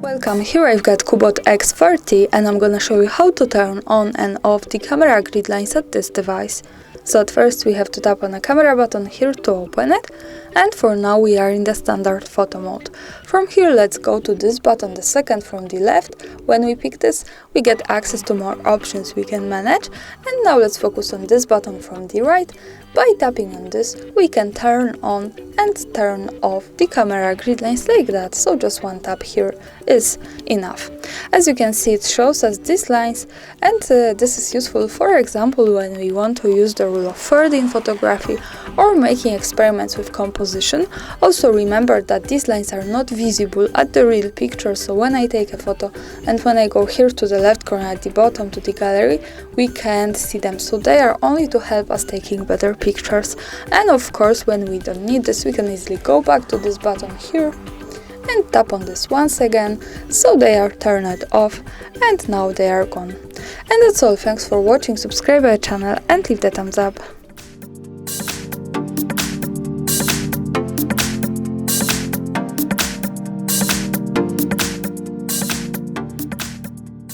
Welcome, here I've got CUBOT X30 and I'm gonna show you how to turn on and off the camera grid lines at this device. So at first we have to tap on the camera button here to open it, and for now we are in the standard photo mode. From here let's go to this button, the second from the left. When we pick this, we get access to more options we can manage, and now let's focus on this button from the right. By tapping on this, we can turn on and turn off the camera grid lines like that, so just one tap here is enough. As you can see, it shows us these lines, and this is useful, for example, when we want to use the rule of thirds in photography or making experiments with composition. Also remember that these lines are not visible at the real picture, so when I take a photo and when I go here to the left corner at the bottom to the gallery, we can't see them, so they are only to help us taking better pictures. And of course, when we don't need this, we can easily go back to this button here and tap on this once again, so they are turned off, and now they are gone. And that's all. Thanks for watching, subscribe our channel and leave the thumbs up.